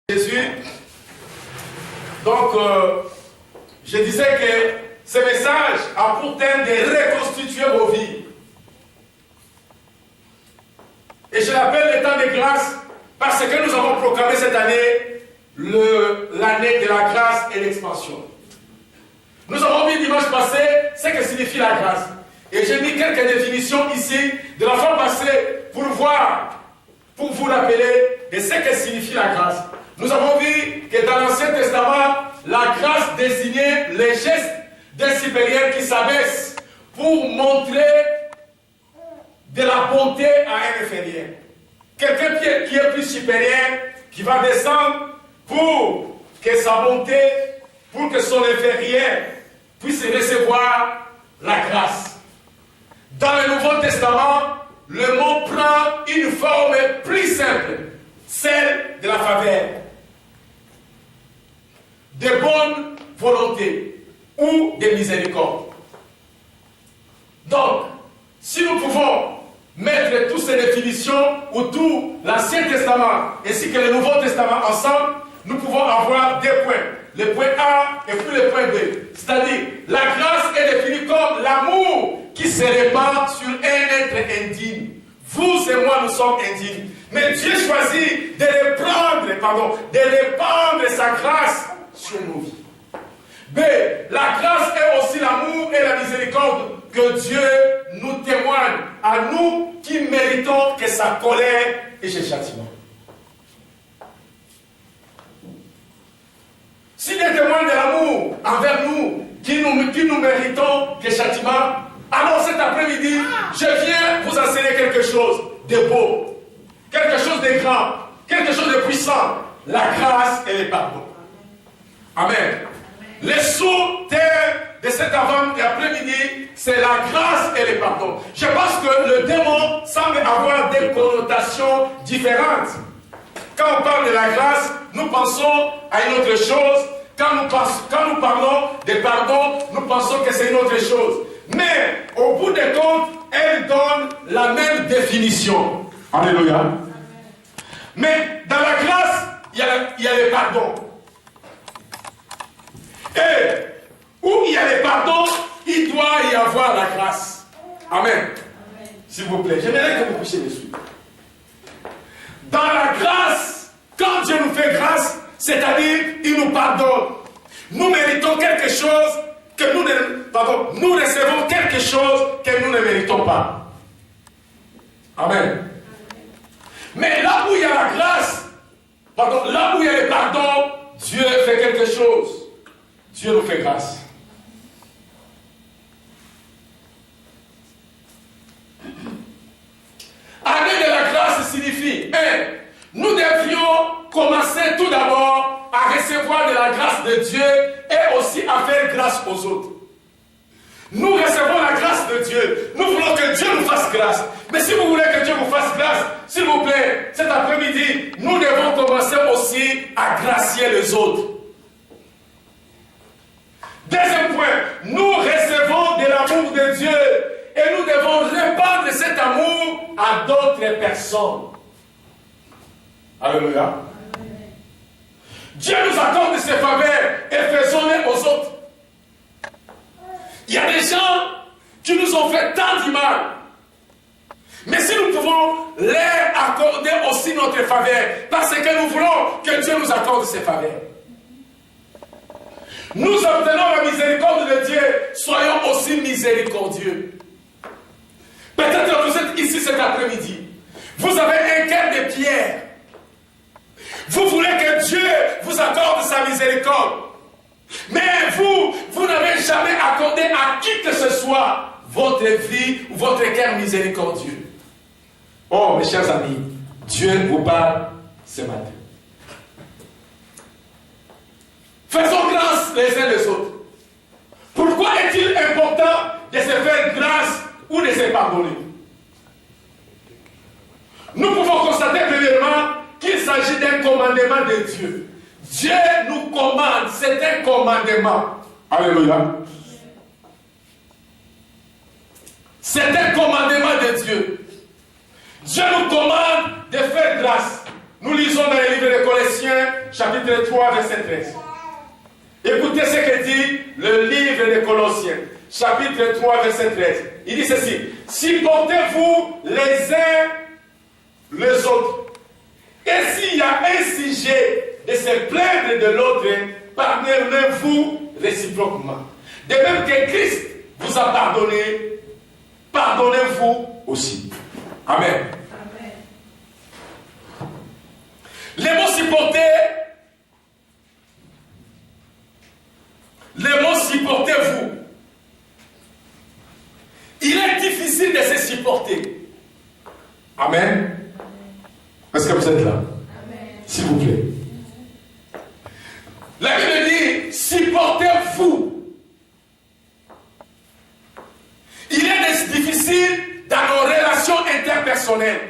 Jésus. Donc, je disais que ce message a pour thème de reconstituer vos vies. Et je l'appelle le temps de grâce parce que nous avons proclamé cette année l'année de la grâce et l'expansion. Nous avons vu dimanche passé ce que signifie la grâce. Et j'ai mis quelques définitions ici de la fois passée pour voir, pour vous rappeler de ce que signifie la grâce. Nous avons vu que dans l'Ancien Testament, la grâce désignait les gestes d'un supérieur qui s'abaisse pour montrer de la bonté à un inférieur. Quelqu'un qui est plus supérieur, qui va descendre pour que sa bonté, pour que son inférieur puisse recevoir la grâce. Dans le Nouveau Testament, le mot prend une forme plus simple, celle de la faveur, de bonne volonté ou de miséricorde. Donc, si nous pouvons mettre toutes ces définitions ou tout l'Ancien Testament ainsi que le Nouveau Testament ensemble, nous pouvons avoir deux points. Le point A et puis le point B. C'est-à-dire, la grâce est définie comme l'amour qui se répand sur un être indigne. Vous et moi, nous sommes indignes. Mais Dieu choisit de répandre sa grâce sur nos vies. B. La grâce est aussi l'amour et la miséricorde que Dieu nous témoigne à nous qui méritons que sa colère et ses châtiments. Si Dieu témoigne de l'amour envers nous, qui nous méritons que châtiment, alors cet après-midi, je viens vous enseigner quelque chose de beau, quelque chose de grand, quelque chose de puissant, la grâce et le pardon. Amen. Le sous-thème de cet avant-après-midi, c'est la grâce et le pardon. Je pense que le démon semble avoir des connotations différentes. Quand on parle de la grâce, nous pensons à une autre chose. Quand nous parlons de pardon, nous pensons que c'est une autre chose. Mais, au bout des comptes, elle donne la même définition. Alléluia. Mais dans la grâce, il y a le pardon. Et où il y a le pardon, il doit y avoir la grâce. Amen. S'il vous plaît, j'aimerais que vous puissiez me suivre. Dans la grâce, quand Dieu nous fait grâce, c'est-à-dire, il nous pardonne. Nous méritons quelque chose que nous recevons quelque chose que nous ne méritons pas. Amen. Mais là où il y a la grâce, là où il y a le pardon, Dieu fait quelque chose. Dieu nous fait grâce. Année de la grâce signifie, nous devions commencer tout d'abord à recevoir de la grâce de Dieu et aussi à faire grâce aux autres. Nous recevons la grâce de Dieu. Nous voulons que Dieu nous fasse grâce. Mais si vous voulez que Dieu vous fasse grâce, s'il vous plaît, cet après-midi, nous devons commencer aussi à gracier les autres. Deuxième point, nous recevons de l'amour de Dieu et nous devons répandre cet amour à d'autres personnes. Alléluia. Dieu nous accorde ses faveurs et faisons-les aux autres. Il y a des gens qui nous ont fait tant du mal. Mais si nous pouvons leur accorder aussi notre faveur, parce que nous voulons que Dieu nous accorde ses faveurs. Nous obtenons la miséricorde de Dieu, soyons aussi miséricordieux. Peut-être que vous êtes ici cet après-midi. Vous avez un cœur de pierre. Vous voulez que Dieu vous accorde sa miséricorde. Mais vous n'avez jamais accordé à qui que ce soit votre vie ou votre cœur miséricordieux. Oh, mes chers amis, Dieu vous parle ce matin. Faisons grâce les uns les autres. Pourquoi est-il important de se faire grâce ou de se pardonner? Nous pouvons constater premièrement qu'il s'agit d'un commandement de Dieu. Dieu nous commande, c'est un commandement. Alléluia. C'est un commandement de Dieu. Dieu nous commande de faire grâce. Nous lisons dans le livre des Colossiens, chapitre 3, verset 13. Écoutez ce que dit le livre des Colossiens, chapitre 3, verset 13. Il dit ceci: supportez-vous les uns les autres. Et s'il y a un sujet de se plaindre de l'autre, pardonnez-vous réciproquement. De même que Christ vous a pardonné, pardonnez-vous aussi. Amen. Amen. Les mots supportez-vous. Il est difficile de se supporter. Amen. Est-ce que vous êtes là? Amen. S'il vous plaît. La Bible dit, supportez-vous. Il est difficile dans nos relations interpersonnelles.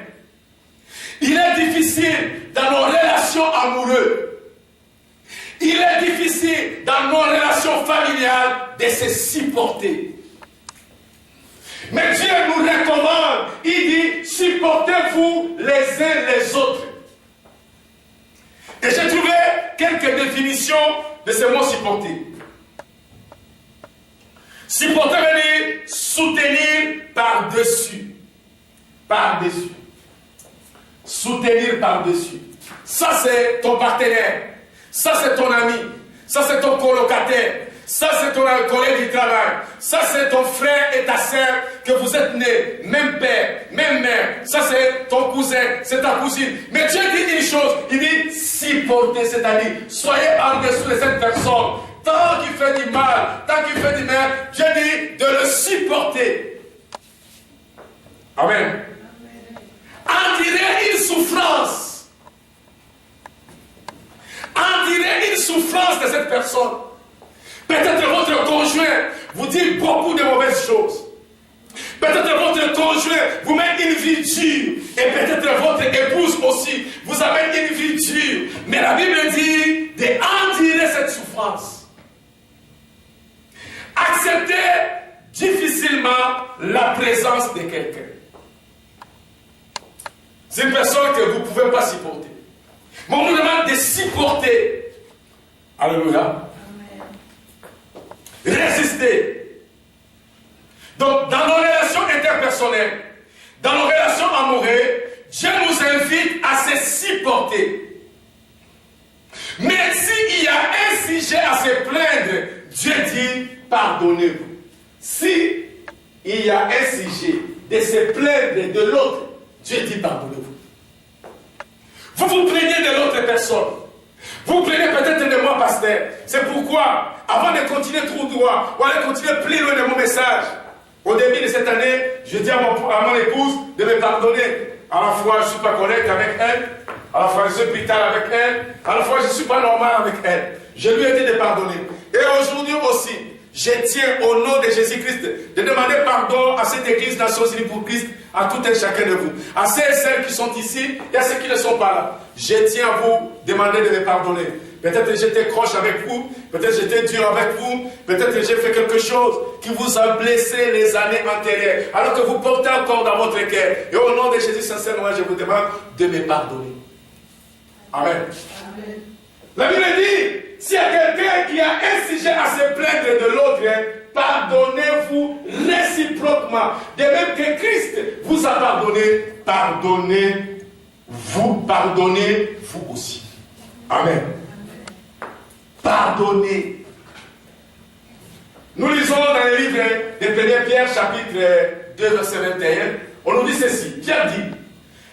Il est difficile dans nos relations amoureuses. Il est difficile dans nos relations familiales de se supporter. Mais Dieu nous recommande, il dit, supportez-vous les uns les autres. Et j'ai trouvé quelques définitions de ce mot supporter. Supporter veut dire soutenir par-dessus. Par-dessus. Soutenir par-dessus. Ça, c'est ton partenaire. Ça, c'est ton ami. Ça, c'est ton colocataire. Ça, c'est ton collègue du travail. Ça, c'est ton frère et ta sœur que vous êtes nés. Même père, même mère. Ça, c'est ton cousin, c'est ta cousine. Mais Dieu dit une chose. Il dit supporter, c'est-à-dire soyez par-dessous de cette personne. Tant qu'il fait du mal, tant qu'il fait du mal, Dieu dit de le supporter. Amen. Endurer une souffrance. Endurer une souffrance de cette personne. Peut-être votre conjoint vous dit beaucoup de mauvaises choses. Peut-être votre conjoint vous met une vie dure. Et peut-être votre épouse aussi vous amène une vie dure. Mais la Bible dit d'endurer cette souffrance. Accepter difficilement la présence de quelqu'un. C'est une personne que vous ne pouvez pas supporter. Mais on nous demande de supporter. Alléluia. Résister. Donc, dans nos relations interpersonnelles, dans nos relations amoureuses, Dieu nous invite à se supporter. Mais s'il y a un sujet à se plaindre, Dieu dit pardonnez-vous. Si il y a un sujet de se plaindre de l'autre, Dieu dit pardonnez-vous. Vous vous plaignez de l'autre personne. Vous plaignez peut-être de moi, pasteur. C'est pourquoi, avant de continuer tout droit, ou de continuer plus loin de mon message, au début de cette année, je dis à mon épouse de me pardonner. À la fois, je ne suis pas correct avec elle. À la fois, je suis brutal avec elle. À la fois, je ne suis pas normal avec elle. Je lui ai dit de pardonner. Et aujourd'hui aussi, je tiens au nom de Jésus-Christ de demander pardon à cette église Nations Unies pour Christ, à tout et chacun de vous. À ceux et celles qui sont ici et à ceux qui ne sont pas là. Je tiens à vous demander de me pardonner. Peut-être que j'étais croche avec vous, peut-être que j'étais dur avec vous, peut-être que j'ai fait quelque chose qui vous a blessé les années antérieures, alors que vous portez encore dans votre cœur. Et au nom de Jésus, sincèrement, je vous demande de me pardonner. Amen. Amen. La Bible dit, s'il y a quelqu'un qui a un sujet à se plaindre de l'autre, pardonnez-vous réciproquement. De même que Christ vous a pardonné, pardonnez-vous aussi. Amen. Pardonnez. Nous lisons dans le livre de 1 Pierre, chapitre 2, verset 21, on nous dit ceci. Pierre dit,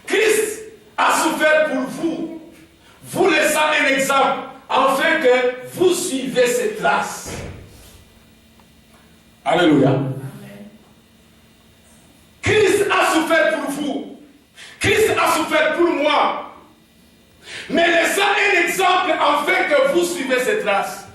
Christ a souffert pour vous, vous laissant un exemple, afin que vous suivez ses traces. Alléluia. Amen. Christ a souffert pour vous. Christ a souffert pour moi. Mais laissant un exemple afin que vous suivez ses traces.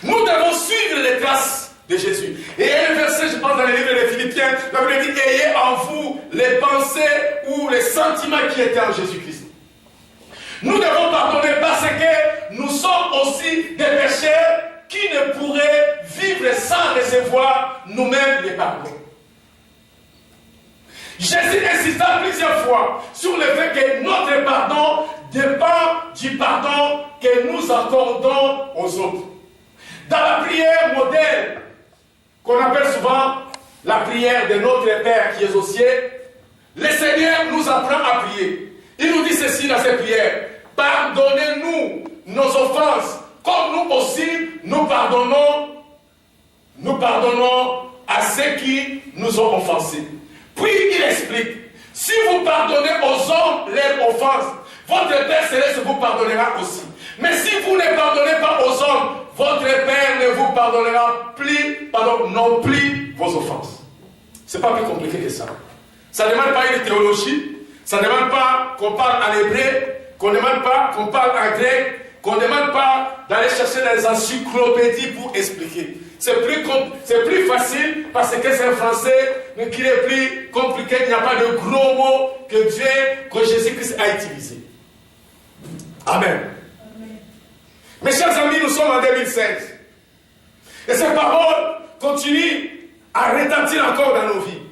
Nous devons suivre les traces de Jésus. Et un verset, je pense dans le livre des Philippiens, la Bible dit, ayez en vous les pensées ou les sentiments qui étaient en Jésus-Christ. Nous devons pardonner parce que nous sommes aussi des pécheurs qui ne pourraient vivre sans recevoir nous-mêmes les pardons. Jésus insista plusieurs fois sur le fait que notre pardon dépend du pardon que nous accordons aux autres. Dans la prière modèle, qu'on appelle souvent la prière de notre Père qui est aux cieux, le Seigneur nous apprend à prier. Il nous dit ceci dans cette prière: pardonnez-nous nos offenses, comme nous aussi nous pardonnons à ceux qui nous ont offensés. Puis il explique: si vous pardonnez aux hommes leurs offenses, votre Père Céleste vous pardonnera aussi. Mais si vous ne pardonnez pas aux hommes, votre Père ne vous pardonnera non plus vos offenses. C'est pas plus compliqué que ça. Ça ne demande pas une théologie, ça ne demande pas qu'on parle en hébreu, qu'on ne demande pas qu'on parle en grec, qu'on ne demande pas d'aller chercher des encyclopédies pour expliquer. C'est plus facile parce que c'est un français mais qui est plus compliqué. Il n'y a pas de gros mots que Jésus-Christ a utilisé. Amen. Mes chers amis, nous sommes en 2016. Et ces paroles continuent à retentir encore dans nos vies.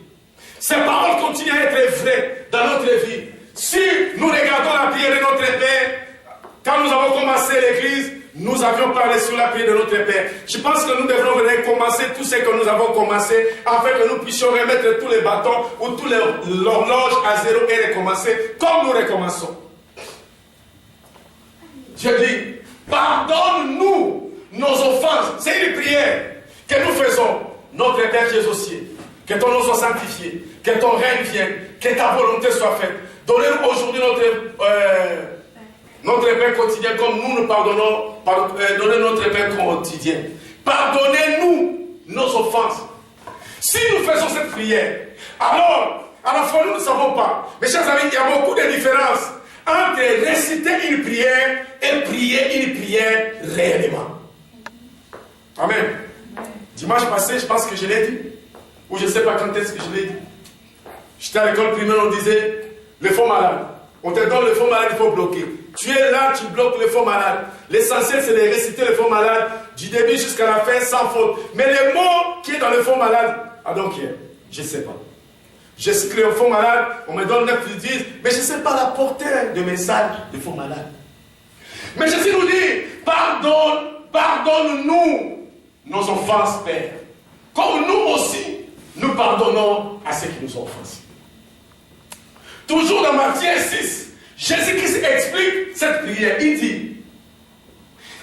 Ces paroles continuent à être vraies dans notre vie. Si nous regardons la prière de notre Père, quand nous avons commencé l'église, nous avions parlé sur la prière de notre Père. Je pense que nous devrons recommencer tout ce que nous avons commencé, afin que nous puissions remettre tous les bâtons ou toutes les horloges à zéro et recommencer comme nous recommençons. Je dis, pardonne-nous nos offenses. C'est une prière que nous faisons. Notre Père qui es aux cieux, que ton nom soit sanctifié, que ton règne vienne, que ta volonté soit faite. Donnez-nous aujourd'hui notre pain quotidien comme nous pardonnons, donnez notre pain quotidien. Pardonnez-nous nos offenses. Si nous faisons cette prière, alors, à la fois nous ne savons pas. Mes chers amis, il y a beaucoup de différences entre réciter une prière et prier une prière réellement. Amen. Dimanche passé, je pense que je l'ai dit, ou je ne sais pas quand est-ce que je l'ai dit. J'étais à l'école primaire, on disait, le faux malade. On te donne le faux malade, il faut bloquer. Tu es là, tu bloques le faux malade. L'essentiel, c'est de réciter le faux malade du début jusqu'à la fin sans faute. Mais le mot qui est dans le faux malade, I don't care. Je ne sais pas. J'écris un faux malade, on me donne 9 10, mais je ne sais pas la portée de message de faux malade. Mais Jésus nous dit, pardonne-nous nos offenses, Père. Comme nous aussi, nous pardonnons à ceux qui nous ont offensés. Toujours dans Matthieu 6, Jésus-Christ explique cette prière. Il dit,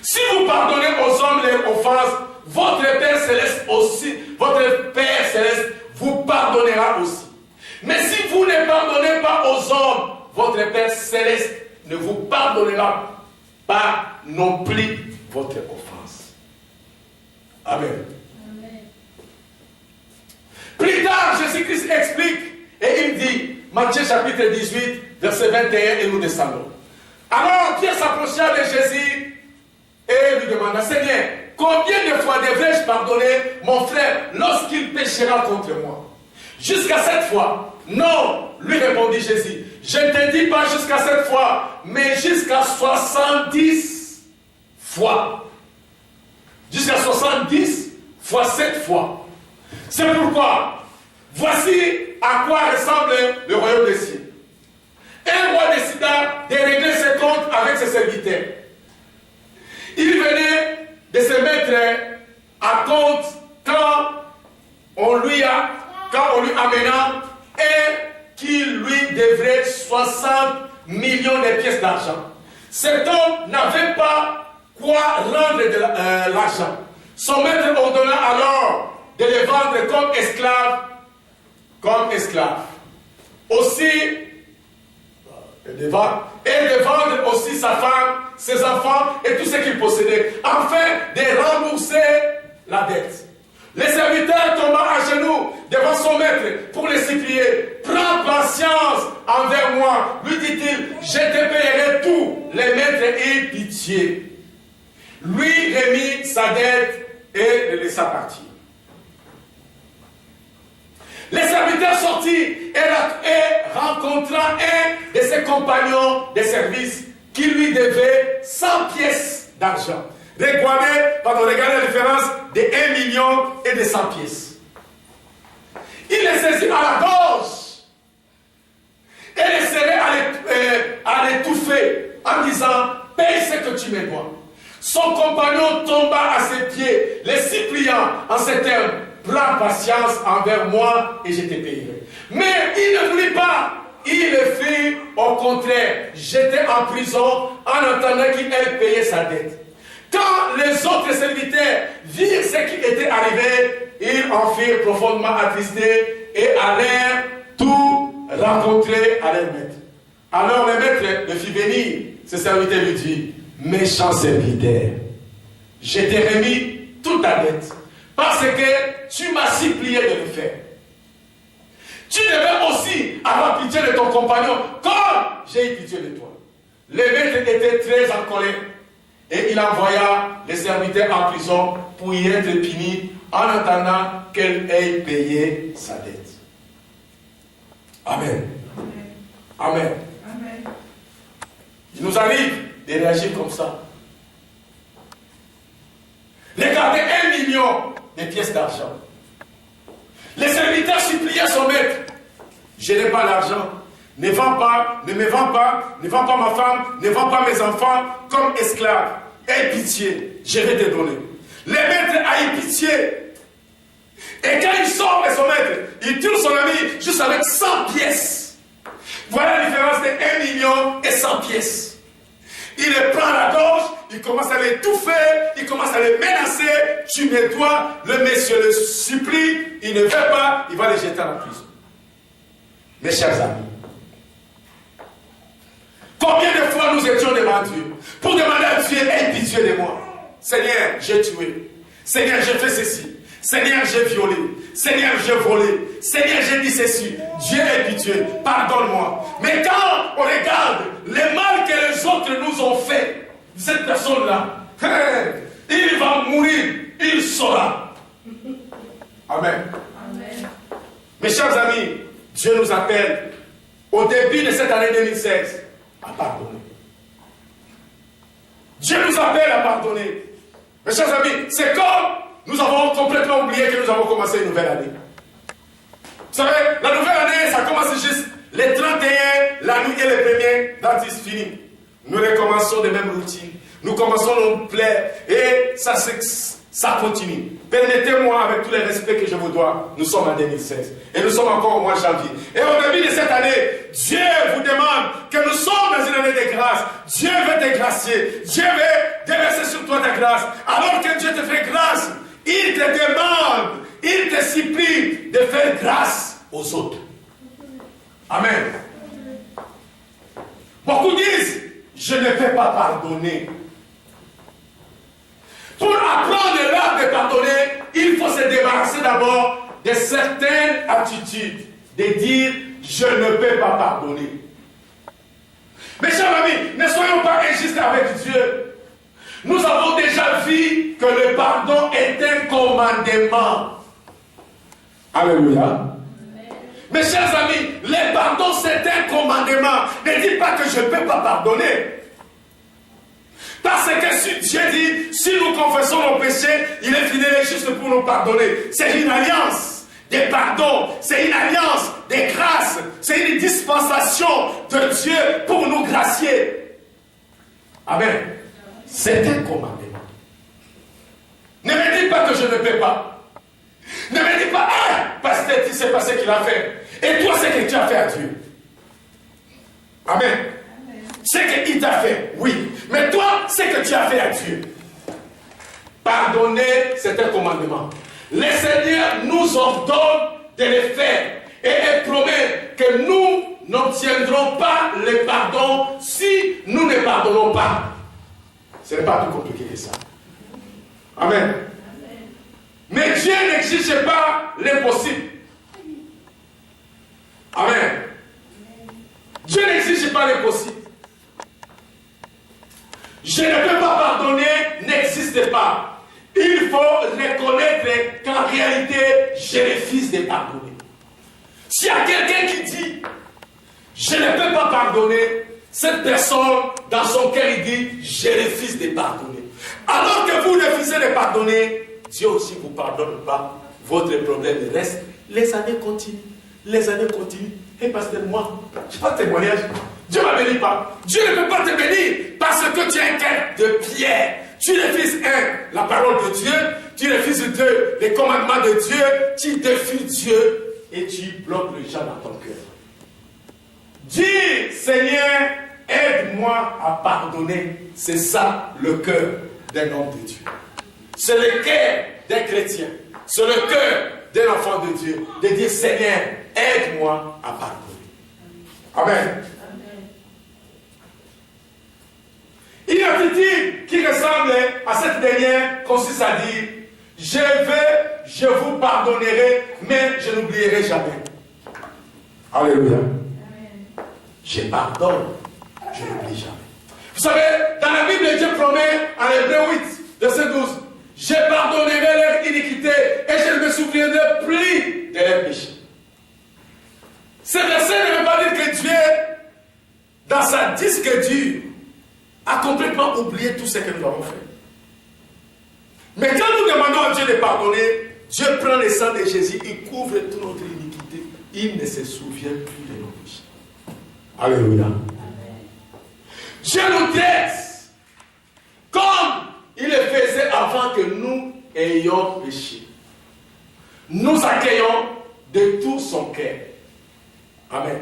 si vous pardonnez aux hommes leurs offenses, votre Père Céleste aussi, votre Père Céleste vous pardonnera aussi. Mais si vous ne pardonnez pas aux hommes, votre Père Céleste ne vous pardonnera pas non plus votre offense. Amen. Amen. Plus tard, Jésus-Christ explique et il dit, Matthieu chapitre 18, verset 21, et nous descendons. Alors Pierre s'approcha de Jésus et lui demanda, Seigneur, combien de fois devrais-je pardonner mon frère lorsqu'il péchera contre moi? Jusqu'à 7 fois. Non, lui répondit Jésus, je ne te dis pas jusqu'à 7 fois, mais jusqu'à 70 fois. Jusqu'à 70 fois 7 fois. C'est pourquoi, voici à quoi ressemble le royaume des cieux. Un roi décida de régler ses comptes avec ses serviteurs. Il venait de se mettre à compte quand on lui amena et qu'il lui devrait 60 millions de pièces d'argent. Cet homme n'avait pas quoi rendre de l'argent. Son maître ordonna alors de les vendre comme esclaves. Aussi, de vendre aussi sa femme, ses enfants et tout ce qu'il possédait, afin de rembourser la dette. Le serviteur tomba à genoux devant son maître pour le supplier. Prends patience envers moi, lui dit-il, je te paierai tout. Le maître eut pitié, lui remit sa dette et le laissa partir. Le serviteur sortit et rencontra un de ses compagnons de service qui lui devait 100 pièces d'argent. Regardez la différence de 1 million et de 100 pièces. Il le saisit à la gorge et le serrait à l'étouffer en disant, paye ce que tu me dois. Son compagnon tomba à ses pieds, les suppliant en ces termes, prends patience envers moi et je te payerai. Mais il ne voulut pas. Il le fit au contraire, jeté en prison en attendant qu'il ait payé sa dette. Quand les autres serviteurs virent ce qui était arrivé, ils en firent profondément attristés et allèrent tout rencontrer à leur maître. Alors le maître le fit venir. Ce serviteur lui dit, méchant serviteur, je t'ai remis toute ta dette parce que tu m'as supplié de le faire. Tu devais aussi avoir pitié de ton compagnon comme j'ai eu pitié de toi. Le maître était très en colère et il envoya les serviteurs en prison pour y être punis en attendant qu'elle ait payé sa dette. Amen. Amen. Amen. Il nous arrive de réagir comme ça. Regardez 1 million de pièces d'argent. Les serviteurs suppliaient son maître. Je n'ai pas l'argent. Ne vends pas, ne me vends pas, ne vends pas ma femme, ne vends pas mes enfants comme esclaves. Aie pitié, je vais te donner. Le maître a eu pitié. Et quand il sort de son maître, il tue son ami juste avec 100 pièces. Voilà la différence de 1 million et 100 pièces. Il le prend à la gorge, il commence à l'étouffer, il commence à le menacer. Tu me dois, le monsieur le supplie, il ne veut pas, il va le jeter en prison. Mes chers amis, combien de fois nous étions devant Dieu pour demander à Dieu, aie pitié de moi. Seigneur, j'ai tué. Seigneur, j'ai fait ceci. Seigneur, j'ai violé. Seigneur, j'ai volé. Seigneur, j'ai dit ceci. Dieu ait pitié. Pardonne-moi. Mais quand on regarde le mal que les autres nous ont fait, cette personne-là, il va mourir. Il saura. Amen. Amen. Mes chers amis, Dieu nous appelle au début de cette année 2016 à pardonner. Dieu nous appelle à pardonner. Mes chers amis, c'est comme nous avons complètement oublié que nous avons commencé une nouvelle année. Vous savez, la nouvelle année, ça commence juste les 31, la nuit et les premiers, that is fini. Nous recommençons les mêmes routines. Nous commençons nos plaies et ça continue. Permettez-moi, avec tous les respects que je vous dois, nous sommes en 2016 et nous sommes encore au mois de janvier. Et au début de cette année, Dieu vous demande que nous sommes dans une année de grâce. Dieu veut te gracier. Dieu veut déverser sur toi ta grâce. Alors que Dieu te fait grâce, il te demande, il te supplie de faire grâce aux autres. Amen. Beaucoup disent, je ne vais pas pardonner. Pour apprendre l'art de pardonner, il faut se débarrasser d'abord de certaines attitudes. De dire, je ne peux pas pardonner. Mes chers amis, ne soyons pas injustes avec Dieu. Nous avons déjà vu que le pardon est un commandement. Alléluia. Mes chers amis, le pardon c'est un commandement. Ne dites pas que je ne peux pas pardonner. Parce que si Dieu dit, si nous confessons nos péchés, il est fidèle et juste pour nous pardonner. C'est une alliance de pardon, c'est une alliance de grâce, c'est une dispensation de Dieu pour nous gracier. Amen. C'est un commandement. Ne me dites pas que je ne peux pas. Ne me dites pas, parce que tu sais pas ce qu'il a fait. Et toi, c'est que tu as fait à Dieu. Amen. C'est qu'il t'a fait, oui. Mais toi, c'est que tu as fait à Dieu. Pardonner, c'est un commandement. Le Seigneur nous ordonne de le faire. Et il promet que nous n'obtiendrons pas le pardon si nous ne pardonnons pas. Ce n'est pas plus compliqué que ça. Amen. Mais Dieu n'exige pas l'impossible. Amen. Dieu n'exige pas l'impossible. Je ne peux pas pardonner n'existe pas. Il faut reconnaître qu'en réalité, je refuse de pardonner. S'il y a quelqu'un qui dit, je ne peux pas pardonner, cette personne, dans son cœur, il dit, je refuse de pardonner. Alors que vous refusez de pardonner, Dieu aussi ne vous pardonne pas. Votre problème reste. Les années continuent. Les années continuent. Et pasteur, moi, je n'ai pas de témoignage. Dieu ne m'a béni pas. Dieu ne peut pas te bénir parce que tu es un cœur de pierre. Tu refuses la parole de Dieu, tu refuses les commandements de Dieu, tu défies Dieu et tu bloques le gens dans ton cœur. Dis, Seigneur, aide-moi à pardonner. C'est ça le cœur d'un homme de Dieu. C'est le cœur d'un chrétien. C'est le cœur d'un enfant de Dieu. De dire, Seigneur, aide-moi à pardonner. Amen. Une attitude qui ressemble à cette dernière consiste à dire, je vous pardonnerai, mais je n'oublierai jamais. Alléluia. Je pardonne, je n'oublie jamais. Vous savez, dans la Bible, Dieu promet en Hébreux 8, verset 12, je pardonnerai leur iniquité et je ne me souviendrai plus de leurs péchés. Ce verset ne veut pas dire que Dieu, dans sa disque dur, a complètement oublié tout ce que nous avons fait. Mais quand nous demandons à Dieu de pardonner, Dieu prend le sang de Jésus, il couvre toute notre iniquité. Il ne se souvient plus de nos péchés. Alléluia. Dieu nous traite comme il le faisait avant que nous ayons péché. Nous accueillons de tout son cœur. Amen.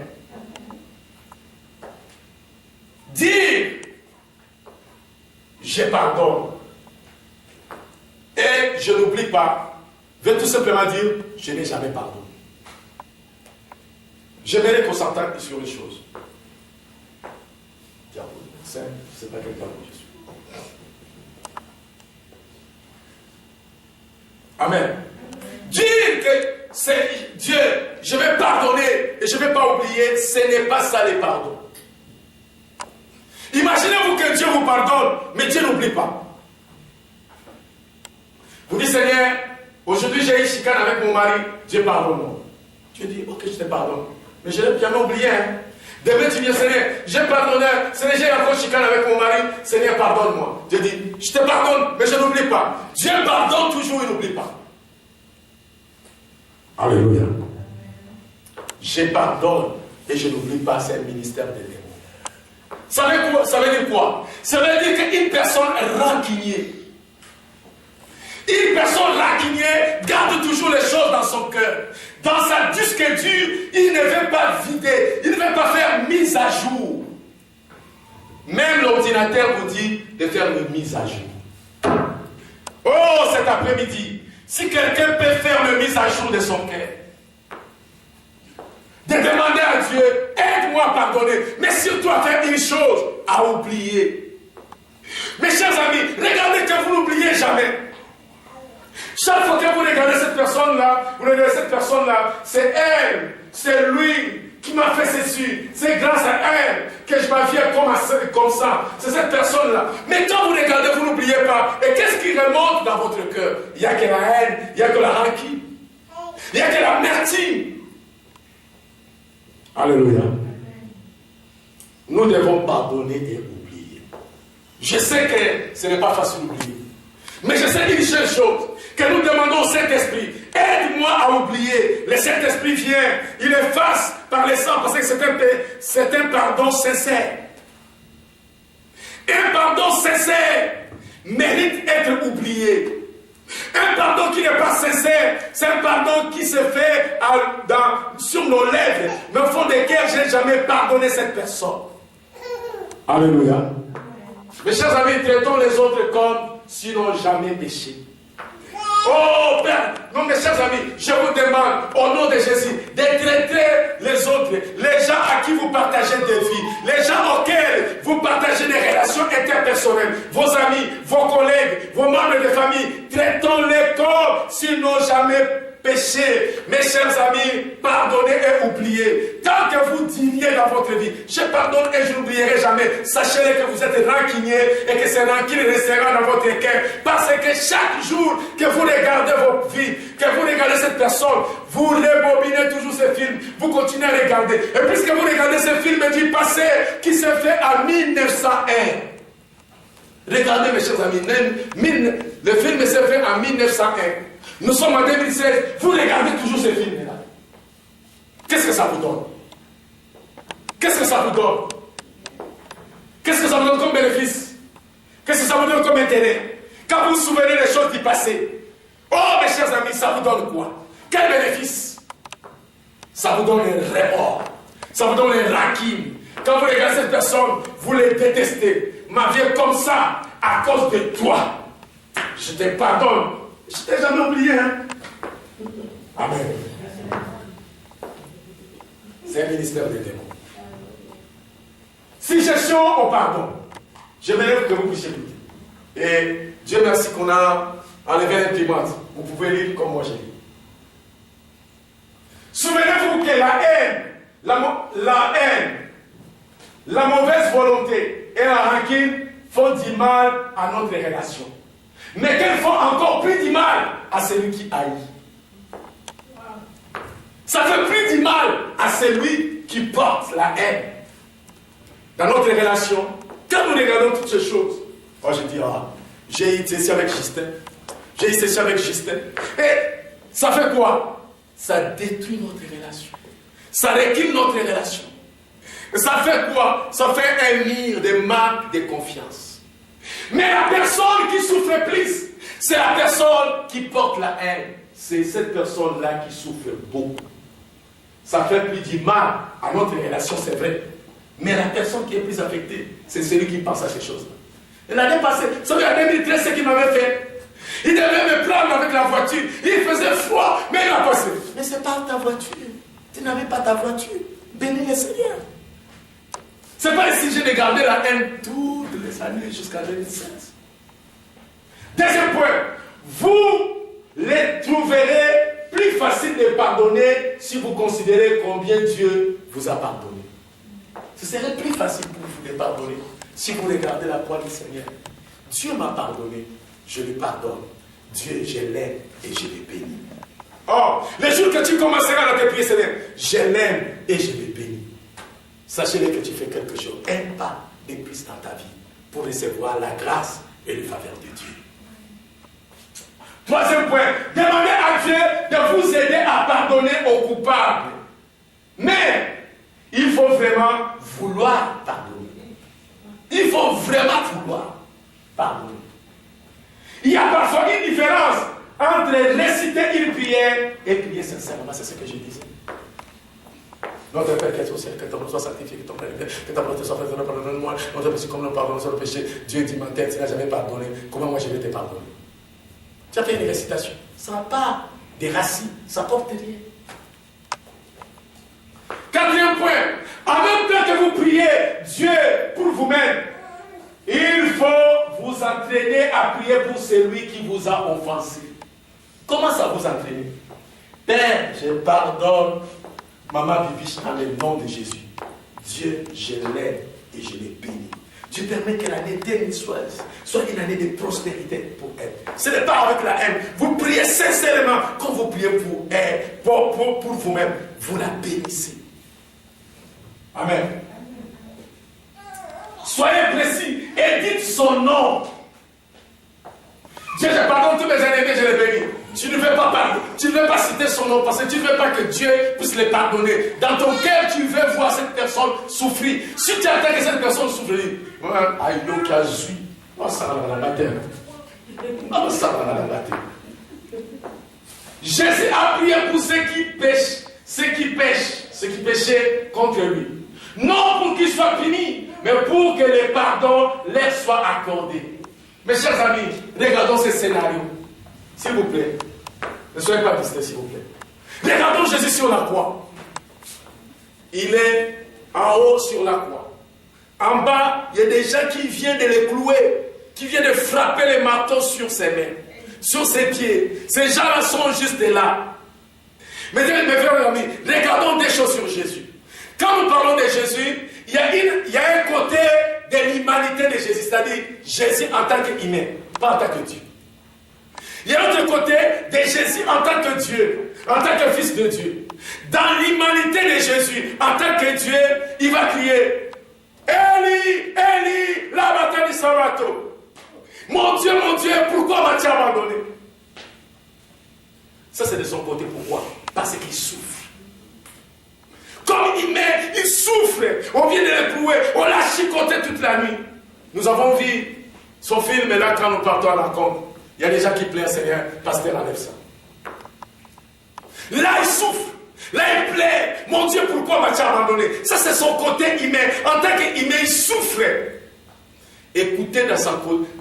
Dire je pardonne et je n'oublie pas veut tout simplement dire je n'ai jamais pardonné. J'aimerais qu'on s'entende sur les choses. Diable, c'est pas quelqu'un que je suis. Amen. Dire que c'est Dieu, je vais pardonner et je ne vais pas oublier, ce n'est pas ça les pardons. Imaginez-vous que Dieu vous pardonne, mais Dieu n'oublie pas. Vous dites, Seigneur, aujourd'hui j'ai eu chicane avec mon mari, Dieu pardonne-moi. Dieu dit, ok, je te pardonne. Mais je n'ai jamais oublié. Hein. Demain tu viens, Seigneur, j'ai pardonné, Seigneur, j'ai encore chicane avec mon mari, Seigneur, pardonne-moi. Dieu dit, je te pardonne, mais je n'oublie pas. Dieu pardonne toujours, il n'oublie pas. Alléluia. Je pardonne et je n'oublie pas, c'est un ministère de démons. Ça veut dire quoi? Ça veut dire qu'une personne rancunière, garde toujours les choses dans son cœur. Dans sa disque dure, il ne veut pas vider, il ne veut pas faire mise à jour. Même l'ordinateur vous dit de faire une mise à jour. Oh, cet après-midi, si quelqu'un peut faire une mise à jour de son cœur, de demander à Dieu, aide-moi à pardonner, mais surtout à faire une chose, à oublier. Mes chers amis, regardez que vous n'oubliez jamais. Chaque fois que vous regardez cette personne-là, c'est elle, c'est lui qui m'a fait ceci. C'est grâce à elle que je m'aviens comme ça. C'est cette personne-là. Mais quand vous regardez, vous n'oubliez pas. Et qu'est-ce qui remonte dans votre cœur? Il n'y a que la haine, il n'y a que la rancune, il n'y a que l'amertume. Alléluia. Nous devons pardonner et oublier. Je sais que ce n'est pas facile d'oublier. Mais je sais une seule chose, que nous demandons au Saint-Esprit, aide-moi à oublier. Le Saint-Esprit vient, il efface par le sang, parce que c'est un pardon sincère. Un pardon sincère mérite d'être oublié. Un pardon qui n'est pas sincère, c'est un pardon qui se fait sur nos lèvres, mais au fond des cœurs, je n'ai jamais pardonné cette personne. Alléluia. Mes chers amis, traitons les autres comme s'ils n'ont jamais péché. Oh Père, non mes chers amis, je vous demande au nom de Jésus de traiter les autres, les gens à qui vous partagez des vies, les gens auxquels vous partagez des relations interpersonnelles, vos amis, vos collègues, vos membres de famille, traitons-les comme s'ils n'ont jamais péché. Mes chers amis, pardonnez et oubliez. Tant que vous diriez dans votre vie, je pardonne et je n'oublierai jamais, sachez que vous êtes rancunier et que ces rancunes resteront dans votre cœur. Parce que chaque jour que vous regardez votre vie, que vous regardez cette personne, vous rebobinez toujours ce film, vous continuez à regarder. Et puisque vous regardez ce film du passé qui s'est fait en 1901, regardez mes chers amis, le film s'est fait en 1901. Nous sommes en 2016, vous regardez toujours ces films-là. Qu'est-ce que ça vous donne? Qu'est-ce que ça vous donne? Qu'est-ce que ça vous donne comme bénéfice? Qu'est-ce que ça vous donne comme intérêt? Quand vous vous souvenez des choses du passé, oh mes chers amis, ça vous donne quoi? Quel bénéfice? Ça vous donne un remords, ça vous donne un rancune. Quand vous regardez cette personne, vous les détestez. Ma vie est comme ça à cause de toi. Je te pardonne. Je ne t'ai jamais oublié. Hein? Amen. C'est un ministère des démons. Si gestion au pardon, j'aimerais que vous puissiez lire. Et Dieu merci qu'on a enlevé l'imprimante. Vous pouvez lire comme moi j'ai lu. Souvenez-vous que la haine, la mauvaise volonté et la rancune font du mal à notre relation. Mais qu'elles font encore plus du mal à celui qui haït. Ça fait plus du mal à celui qui porte la haine. Dans notre relation, quand nous regardons toutes ces choses, moi je dis, j'ai été ici avec Justin, j'ai été ici avec Justin, et ça fait quoi? Ça détruit notre relation. Ça réquime notre relation. Et ça fait quoi? Ça fait un mur de manque de confiance. Mais la personne qui souffre plus, c'est la personne qui porte la haine. C'est cette personne-là qui souffre beaucoup. Ça fait plus du mal à notre relation, c'est vrai. Mais la personne qui est plus affectée, c'est celui qui pense à ces choses-là. Et l'année passée, vous savez, en 2013, ce qu'il m'avait fait, il devait me prendre avec la voiture. Il faisait froid, mais il a passé. Mais c'est pas ta voiture. Tu n'avais pas ta voiture. Bénis le Seigneur. C'est pas si j'ai gardé la haine toutes les années jusqu'à 2016. Deuxième point, vous les trouverez plus faciles de pardonner si vous considérez combien Dieu vous a pardonné. Ce serait plus facile pour vous de pardonner si vous regardez la croix du Seigneur. Dieu m'a pardonné, je lui pardonne. Dieu, je l'aime et je l'ai béni. Oh, les jours que tu commenceras à te prier, Seigneur, je l'aime et je l'ai béni. Sachez-le que tu fais quelque chose, un pas de plus dans ta vie pour recevoir la grâce et le faveur de Dieu. Troisième point, demandez à Dieu de vous aider à pardonner aux coupables. Mais il faut vraiment vouloir pardonner. Il faut vraiment vouloir pardonner. Il y a parfois une différence entre réciter une prière et prier sincèrement. C'est ce que je disais. Notre Père qui est au ciel, que ton nom soit sanctifié, que ton nom que ta volonté soit faite, pardonne-moi, notre péché comme nous pardonnons sur le péché. Dieu dit, ma tête, tu n'as jamais pardonné. Comment moi je vais te pardonner? Tu as fait une récitation. Ça n'a pas des racines, ça porte rien. Quatrième point, en même temps que vous priez Dieu pour vous-même, il faut vous entraîner à prier pour celui qui vous a offensé. Comment ça vous entraîner? Père, je pardonne Maman Bibiche dans le nom de Jésus. Dieu, je l'aime et je l'ai béni. Dieu permet que l'année 2016 soit une année de prospérité pour elle. Ce n'est pas avec la haine. Vous priez sincèrement. Quand vous priez pour elle, pour vous-même, vous la bénissez. Amen. Soyez précis et dites son nom. Dieu, je pardonne tous mes ennemis, je les bénis. Tu ne veux pas pardonner, tu ne veux pas citer son nom parce que tu ne veux pas que Dieu puisse les pardonner. Dans ton cœur, tu veux voir cette personne souffrir. Si tu attends que cette personne souffre, Jésus a prié pour ceux qui pêchent, ceux qui péchaient contre lui. Non pour qu'ils soient punis, mais pour que le pardon leur soit accordé. Mes chers amis, regardons ce scénario. S'il vous plaît, ne soyez pas distraits, s'il vous plaît. Regardons Jésus sur la croix. Il est en haut sur la croix. En bas, il y a des gens qui viennent de le clouer, qui viennent de frapper les marteaux sur ses mains, sur ses pieds. Ces gens-là sont juste là. Mais mes frères et amis, regardons des choses sur Jésus. Quand nous parlons de Jésus, il y a un côté de l'humanité de Jésus, c'est-à-dire Jésus en tant qu'humain, pas en tant que Dieu. Il y a l'autre côté de Jésus en tant que Dieu, en tant que fils de Dieu. Dans l'humanité de Jésus, en tant que Dieu, il va crier Eli, Eli, lama sabachthani. Mon Dieu, pourquoi m'as-tu abandonné? Ça, c'est de son côté. Pourquoi? Parce qu'il souffre. Comme niveau humain, il souffre. On vient de l'éprouver, on l'a chicoté toute la nuit. Nous avons vu son film, et là, quand nous partons à la rencontre, il y a des gens qui plaident, Seigneur, pasteur, enlève ça. Là, il souffre. Là, il plaît. Mon Dieu, pourquoi m'as-tu abandonné? Ça, c'est son côté humain. En tant qu'humain, il souffre. Écoutez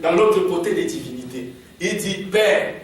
dans l'autre côté des divinités. Il dit, Père,